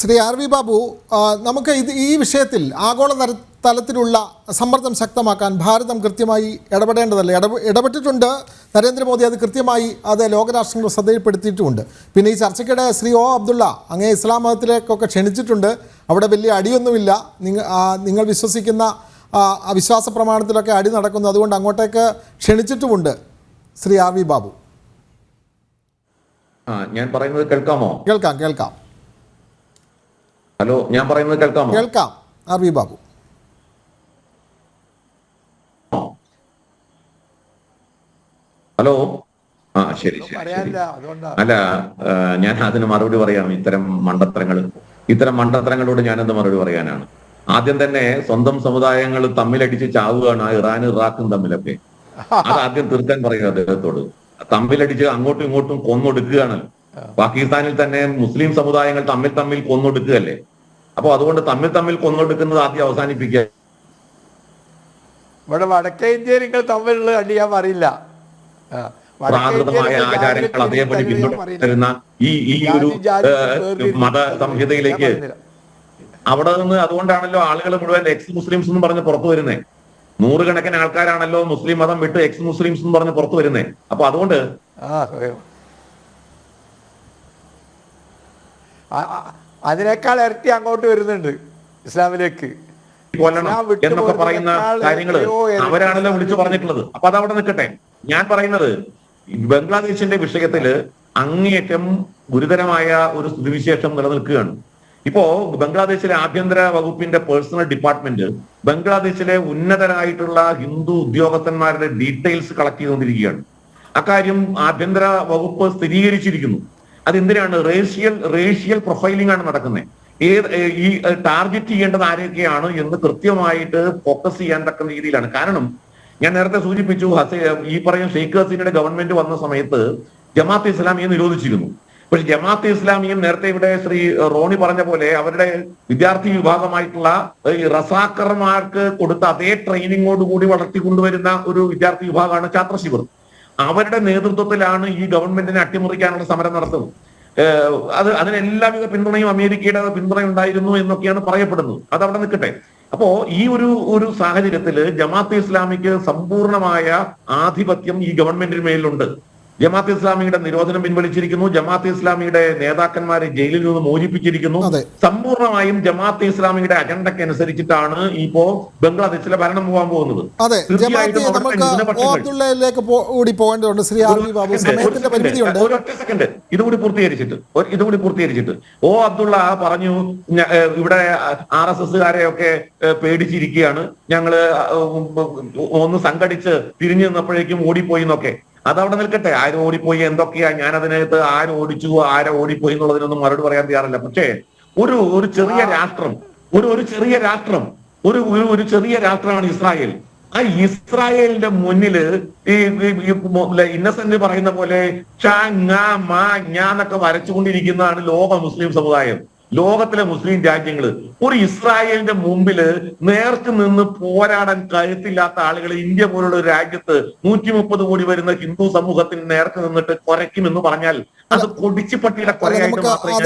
Shri R V Babu, നമുക്ക് ഈ വിഷയത്തിൽ ആഗോള തലത്തിലുള്ള സമ്മർദ്ദം ശക്തമാക്കാൻ ഭാരതം കൃത്യമായി ഇടപെടേണ്ടതല്ലേ? ഇടപെട്ടിട്ടുണ്ട് നരേന്ദ്രമോദി, അത് കൃത്യമായി ലോകരാഷ്ട്രങ്ങൾ ശ്രദ്ധയിൽപ്പെടുത്തിയിട്ടുമുണ്ട്. പിന്നെ ഈ ചർച്ചയ്ക്കിടെ ശ്രീ ഒ അബ്ദുള്ള അങ്ങേ ഇസ്ലാം മതത്തിലേക്കൊക്കെ ക്ഷണിച്ചിട്ടുണ്ട്. അവിടെ വലിയ അടിയൊന്നുമില്ല, നിങ്ങൾ വിശ്വസിക്കുന്ന വിശ്വാസ പ്രമാണത്തിലൊക്കെ അടി നടക്കുന്നു, അതുകൊണ്ട് അങ്ങോട്ടേക്ക് ക്ഷണിച്ചിട്ടുമുണ്ട്. ശ്രീ ആർ വി ബാബു, ഞാൻ പറയുന്നത് കേൾക്കാമോ? കേൾക്കാം. ഹലോ, ഞാൻ പറയുന്നത് കേൾക്കാമോ? കേൾക്കാം. R V Babu, hello. ശരി. അല്ല, ഞാൻ അതിന് മറുപടി പറയാം. ഇത്തരം മണ്ടത്തരങ്ങളോട് ഞാനെന്ത് മറുപടി പറയാനാണ്? ആദ്യം തന്നെ സ്വന്തം സമുദായങ്ങൾ തമ്മിലടിച്ച് ചാവുകയാണ്, ഇറാനും ഇറാഖും തമ്മിലൊക്കെ. അത് ആദ്യം തീർക്കാൻ പറയുക അദ്ദേഹത്തോട്. തമ്മിലടിച്ച് അങ്ങോട്ടും ഇങ്ങോട്ടും കൊന്നൊടുക്കുകയാണ്. പാകിസ്ഥാനിൽ തന്നെ മുസ്ലിം സമുദായങ്ങൾ തമ്മിൽ കൊന്നൊടുക്കുകയല്ലേ. അപ്പൊ അതുകൊണ്ട് തമ്മിൽ കൊന്നൊടുക്കുന്നത് ആദ്യം അവസാനിപ്പിക്കുക. ഇവിടെ വടക്കേ ഇന്ത്യയിൽ നിങ്ങൾ തമ്മിലുള്ള അടി ഞാൻ പറയില്ല. പ്രാകൃതമായ ആചാരങ്ങൾ അതേപോലെ പിന്തുടരുന്ന ഈ ഒരു മത സംഹിതയിലേക്ക് അവിടെ നിന്ന്, അതുകൊണ്ടാണല്ലോ ആളുകൾ മുഴുവൻ എക്സ് മുസ്ലിംസ് എന്ന് പറഞ്ഞ് പുറത്തു വരുന്നേ. നൂറുകണക്കിന് ആൾക്കാരാണല്ലോ മുസ്ലിം മതം വിട്ട് എക്സ് മുസ്ലിംസ് എന്ന് പറഞ്ഞ് പുറത്തു വരുന്നേ. അപ്പൊ അതുകൊണ്ട് അതിനേക്കാൾ ഇരട്ടി അങ്ങോട്ട് വരുന്നുണ്ട് ഇസ്ലാമിലേക്ക് എന്നൊക്കെ പറയുന്ന കാര്യങ്ങള് അവരാണല്ലോ വിളിച്ചു പറഞ്ഞിട്ടുള്ളത്. അപ്പൊ അതവിടെ നിൽക്കട്ടെ. ഞാൻ പറയുന്നത് ബംഗ്ലാദേശിന്റെ വിഷയത്തില് അങ്ങേയറ്റം ഗുരുതരമായ ഒരു സ്ഥിതിവിശേഷം നിലനിൽക്കുകയാണ്. ഇപ്പോ ബംഗ്ലാദേശിലെ ആഭ്യന്തര വകുപ്പിന്റെ പേഴ്സണൽ ഡിപ്പാർട്ട്മെന്റ് ബംഗ്ലാദേശിലെ ഉന്നതരായിട്ടുള്ള ഹിന്ദു ഉദ്യോഗസ്ഥന്മാരുടെ ഡീറ്റെയിൽസ് കളക്ട് ചെയ്തുകൊണ്ടിരിക്കുകയാണ്. അക്കാര്യം ആഭ്യന്തര വകുപ്പ് സ്ഥിരീകരിച്ചിരിക്കുന്നു. അതെന്തിനാണ്? റേഷ്യൽ പ്രൊഫൈലിംഗ് ആണ് നടക്കുന്നത്. ഈ ടാർഗറ്റ് ചെയ്യേണ്ടത് ആരൊക്കെയാണ് എന്ന് കൃത്യമായിട്ട് ഫോക്കസ് ചെയ്യാൻ തക്ക രീതിയിലാണ്. കാരണം ഞാൻ നേരത്തെ സൂചിപ്പിച്ചു, ഈ പറയുന്ന ഷെയ്ഖ് ഹസീനയുടെ ഗവൺമെന്റ് വന്ന സമയത്ത് ജമാഅത്തെ ഇസ്ലാമിയെ നിരോധിച്ചിരുന്നു. പക്ഷെ ജമാഅത്തെ ഇസ്ലാമിയും നേരത്തെ ഇവിടെ ശ്രീ റോണി പറഞ്ഞ പോലെ അവരുടെ വിദ്യാർത്ഥി വിഭാഗമായിട്ടുള്ള ഈ റസാക്കർമാർക്ക് കൊടുത്ത അതേ ട്രെയിനിങ്ങോടുകൂടി വളർത്തിക്കൊണ്ടുവരുന്ന ഒരു വിദ്യാർത്ഥി വിഭാഗമാണ് ഛാത്ര ശിബിർ. അവരുടെ നേതൃത്വത്തിലാണ് ഈ ഗവൺമെന്റിനെ അട്ടിമറിക്കാനുള്ള സമരം നടത്തുന്നത്. അതിനെല്ലാവിധ പിന്തുണയും അമേരിക്കയുടെ പിന്തുണ ഉണ്ടായിരുന്നു എന്നൊക്കെയാണ് പറയപ്പെടുന്നത്. അതവിടെ നിൽക്കട്ടെ. അപ്പോ ഈ ഒരു സാഹചര്യത്തിൽ ജമാഅത്തെ ഇസ്ലാമിക്ക് സമ്പൂർണമായ ആധിപത്യം ഈ ഗവൺമെന്റിന് മേലുണ്ട്. ജമാഅത്തെ ഇസ്ലാമിയുടെ നിരോധനം പിൻവലിച്ചിരിക്കുന്നു. ജമാഅത്തെ ഇസ്ലാമിയുടെ നേതാക്കന്മാരെ ജയിലിൽ നിന്ന് മോചിപ്പിച്ചിരിക്കുന്നു. സമ്പൂർണമായും ജമാഅത്തെ ഇസ്ലാമിയുടെ അജണ്ടയ്ക്ക് അനുസരിച്ചിട്ടാണ് ഇപ്പോ ബംഗ്ലാദേശിലെ ഭരണം പോകാൻ പോകുന്നത്. ഒരൊറ്റ സെക്കൻഡ് ഇതുകൂടി പൂർത്തീകരിച്ചിട്ട് ഓ അബ്ദുള്ള പറഞ്ഞു, ഇവിടെ RSSകാരെയൊക്കെ പേടിച്ചിരിക്കുകയാണ്, ഞങ്ങള് ഒന്ന് സംഘടിച്ച് തിരിഞ്ഞു നിന്നപ്പോഴേക്കും ഓടിപ്പോയി എന്നൊക്കെ. അതവിടെ നിൽക്കട്ടെ. ആര് ഓടിപ്പോയി, എന്തൊക്കെയാ, ഞാൻ അതിനകത്ത് ആര് ഓടിച്ചു, ആരെ ഓടിപ്പോയി എന്നുള്ളതിനൊന്നും മറുപടി പറയാൻ തയ്യാറില്ല. പക്ഷേ ഒരു ചെറിയ രാഷ്ട്രം ഒരു ചെറിയ രാഷ്ട്രമാണ് ഇസ്രായേൽ. ആ ഇസ്രായേലിന്റെ മുന്നില് ഈ ഇന്നസെന്റ് പറയുന്ന പോലെ എന്നൊക്കെ വരച്ചുകൊണ്ടിരിക്കുന്നതാണ് ലോക മുസ്ലിം സമുദായം, ലോകത്തിലെ മുസ്ലിം രാജ്യങ്ങള്. ഒരു ഇസ്രായേലിന്റെ മുമ്പില് നേർക്ക് നിന്ന് പോരാടാൻ കരുത്തില്ലാത്ത ആളുകൾ ഇന്ത്യ പോലുള്ള ഒരു രാജ്യത്ത് 130 കോടി വരുന്ന ഹിന്ദു സമൂഹത്തിന് നേർക്ക് നിന്നിട്ട് കുറയ്ക്കുമെന്ന് പറഞ്ഞാൽ അത് കൊടിച്ചുപട്ടിയുടെ കുറയായിട്ട് മാത്രമേ